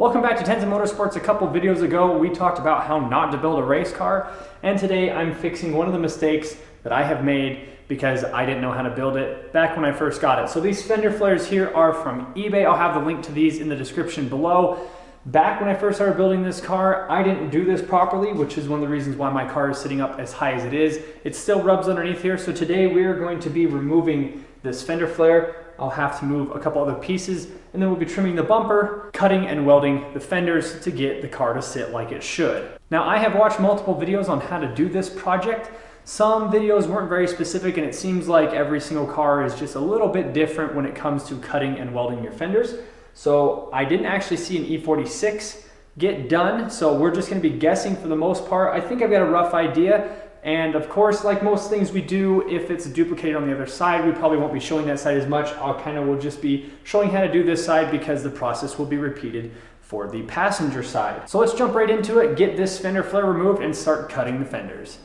Welcome back to Tenza Motorsports. A couple videos ago, we talked about how not to build a race car, and today I'm fixing one of the mistakes that I have made because I didn't know how to build it back when I first got it. So these Fender Flares here are from eBay. I'll have the link to these in the description below. Back when I first started building this car, I didn't do this properly, which is one of the reasons why my car is sitting up as high as it is. It still rubs underneath here, so today we are going to be removing this Fender Flare. I'll have to move a couple other pieces, and then we'll be trimming the bumper, cutting and welding the fenders to get the car to sit like it should. Now, I have watched multiple videos on how to do this project. Some videos weren't very specific, and it seems like every single car is just a little bit different when it comes to cutting and welding your fenders. So I didn't actually see an E46 get done, so we're just gonna be guessing for the most part. I think I've got a rough idea. And of course, like most things we do, if it's duplicated on the other side, we probably won't be showing that side as much. We'll just be showing how to do this side because the process will be repeated for the passenger side. So let's jump right into it, get this fender flare removed, and start cutting the fenders.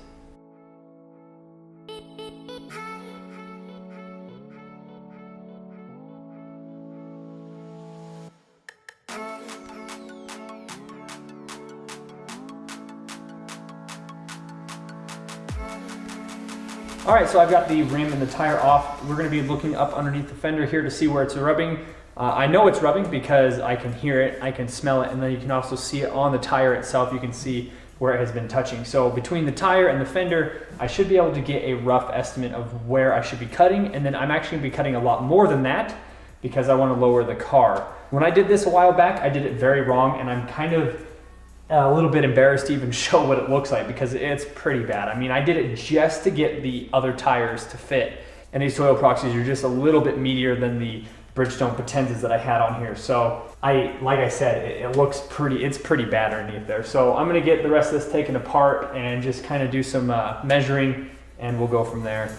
All right, so I've got the rim and the tire off. We're gonna be looking up underneath the fender here to see where it's rubbing. I know it's rubbing because I can hear it, I can smell it, and then you can also see it on the tire itself. You can see where it has been touching. So between the tire and the fender, I should be able to get a rough estimate of where I should be cutting, and then I'm actually gonna be cutting a lot more than that because I wanna lower the car. When I did this a while back, I did it very wrong, and I'm kind of a little bit embarrassed to even show what it looks like because it's pretty bad. I mean, I did it just to get the other tires to fit, and these Toyo Proxies are just a little bit meatier than the Bridgestone Potenzas that I had on here. So like I said, it looks it's pretty bad underneath there. So I'm gonna get the rest of this taken apart and just kind of do some measuring, and we'll go from there.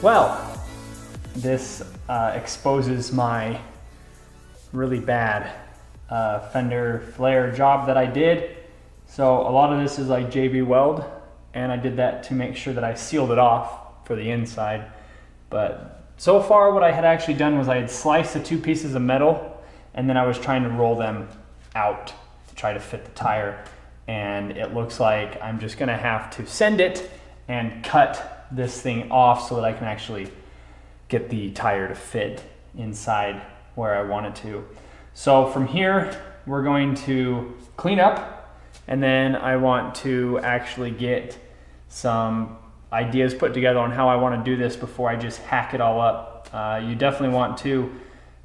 Well, this exposes my really bad fender flare job that I did. So a lot of this is like JB Weld, and I did that to make sure that I sealed it off for the inside. But so far what I had actually done was I had sliced the two pieces of metal, and then I was trying to roll them out to try to fit the tire. And it looks like I'm just gonna have to send it and cut this thing off so that I can actually get the tire to fit inside where I want it to. So from here, we're going to clean up, and then I want to actually get some ideas put together on how I want to do this before I just hack it all up. You definitely want to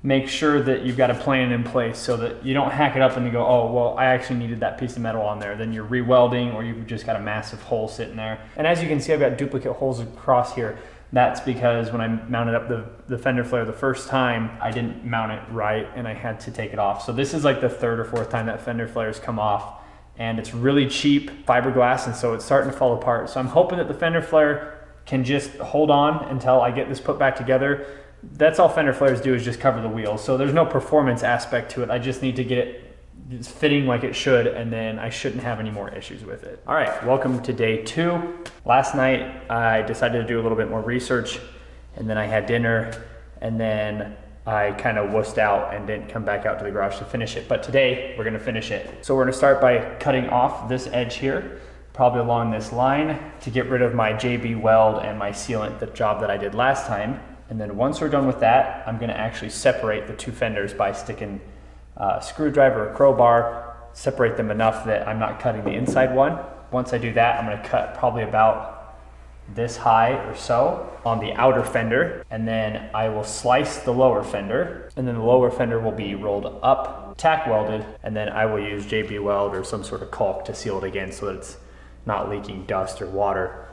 make sure that you've got a plan in place so that you don't hack it up and you go, oh, well, I actually needed that piece of metal on there. Then you're re-welding, or you've just got a massive hole sitting there. And as you can see, I've got duplicate holes across here. That's because when I mounted up the fender flare the first time, I didn't mount it right and I had to take it off. So this is like the third or fourth time that fender flare has come off, and it's really cheap fiberglass, and so it's starting to fall apart. So I'm hoping that the fender flare can just hold on until I get this put back together. That's all fender flares do, is just cover the wheels. So there's no performance aspect to it. I just need to get it it's fitting like it should, and then I shouldn't have any more issues with it. All right, welcome to day 2. Last night I decided to do a little bit more research, and then I had dinner, and then I kind of wussed out and didn't come back out to the garage to finish it. But today we're gonna finish it. So we're gonna start by cutting off this edge here, probably along this line, to get rid of my JB weld and my sealant, the job that I did last time. And then once we're done with that, I'm gonna actually separate the two fenders by sticking a screwdriver or crowbar, separate them enough that I'm not cutting the inside one. Once I do that, I'm gonna cut probably about this high or so on the outer fender, and then I will slice the lower fender, and then the lower fender will be rolled up, tack welded, and then I will use JB Weld or some sort of caulk to seal it again so that it's not leaking dust or water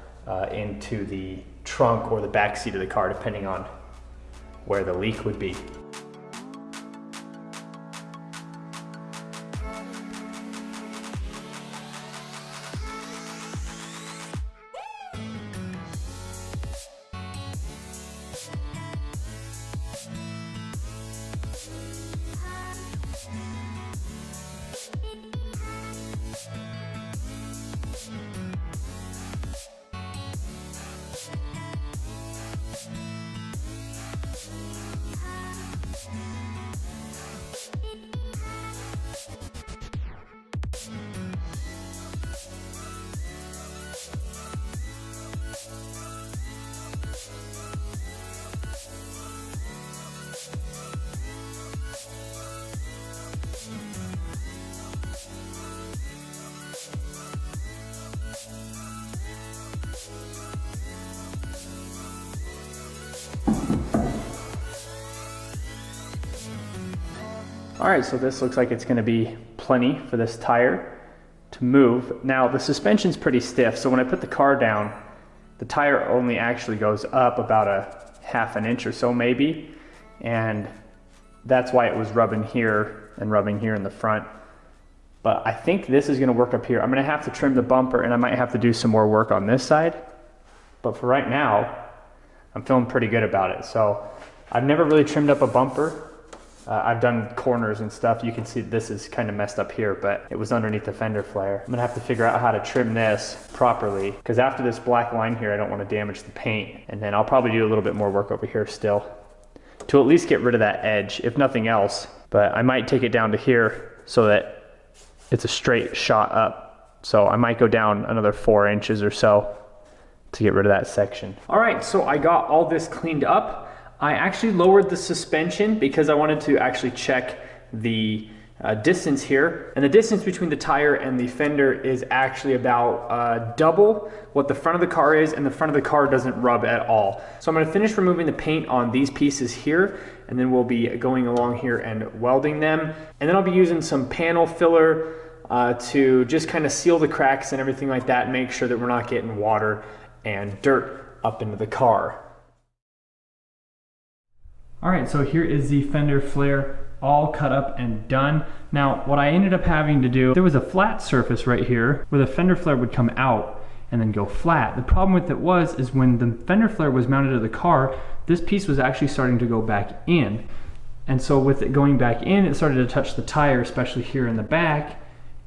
into the trunk or the back seat of the car, depending on where the leak would be. All right, so this looks like it's gonna be plenty for this tire to move. Now the suspension's pretty stiff, so when I put the car down, the tire only actually goes up about a half an inch or so maybe, and that's why it was rubbing here and rubbing here in the front. But I think this is gonna work up here. I'm gonna have to trim the bumper, and I might have to do some more work on this side. But for right now, I'm feeling pretty good about it. So I've never really trimmed up a bumper. I've done corners and stuff. You can see this is kind of messed up here, but it was underneath the fender flare. I'm gonna have to figure out how to trim this properly, because after this black line here, I don't want to damage the paint. And then I'll probably do a little bit more work over here still to at least get rid of that edge, if nothing else. But I might take it down to here so that it's a straight shot up. So I might go down another 4 inches or so to get rid of that section. All right, so I got all this cleaned up. I actually lowered the suspension because I wanted to actually check the distance here. And the distance between the tire and the fender is actually about double what the front of the car is, and the front of the car doesn't rub at all. So I'm gonna finish removing the paint on these pieces here, and then we'll be going along here and welding them. And then I'll be using some panel filler to just kind of seal the cracks and everything like that, and make sure that we're not getting water and dirt up into the car. All right, so here is the fender flare all cut up and done. Now, what I ended up having to do, there was a flat surface right here where the fender flare would come out and then go flat. The problem with it is when the fender flare was mounted to the car, this piece was actually starting to go back in. And so with it going back in, it started to touch the tire, especially here in the back.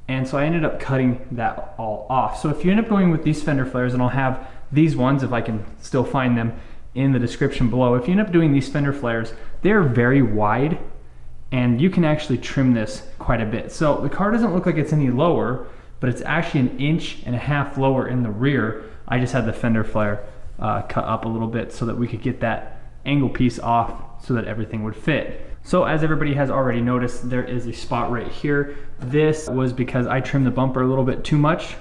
And so I ended up cutting that all off. So if you end up going with these fender flares, and I'll have these ones if I can still find them in the description below. If you end up doing these fender flares, they're very wide, and you can actually trim this quite a bit. So the car doesn't look like it's any lower, but it's actually 1.5 inches lower in the rear. I just had the fender flare cut up a little bit so that we could get that angle piece off so that everything would fit. So as everybody has already noticed, there is a spot right here. This was because I trimmed the bumper a little bit too much,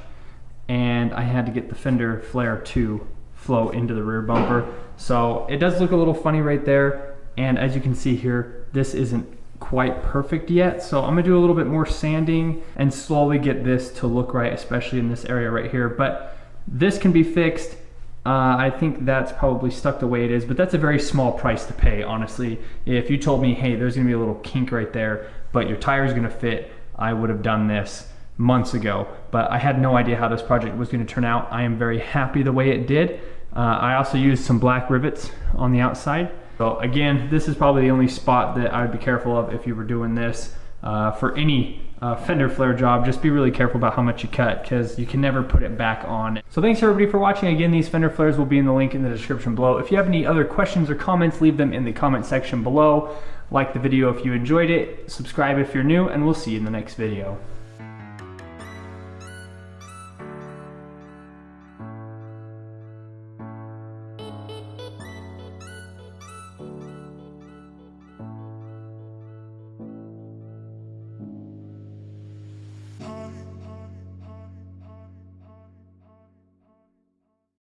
and I had to get the fender flare to flow into the rear bumper. So it does look a little funny right there. And as you can see here, this isn't quite perfect yet. So I'm gonna do a little bit more sanding and slowly get this to look right, especially in this area right here. But this can be fixed. I think that's probably stuck the way it is, but that's a very small price to pay, honestly. If you told me, hey, there's gonna be a little kink right there, but your tire's gonna fit, I would have done this months ago. But I had no idea how this project was gonna turn out. I am very happy the way it did. I also used some black rivets on the outside. So again, this is probably the only spot that I would be careful of if you were doing this for any Fender flare job, just be really careful about how much you cut because you can never put it back on. So thanks everybody for watching. Again, these Fender flares will be in the link in the description below. If you have any other questions or comments, leave them in the comment section below. Like the video if you enjoyed it, subscribe if you're new, and we'll see you in the next video.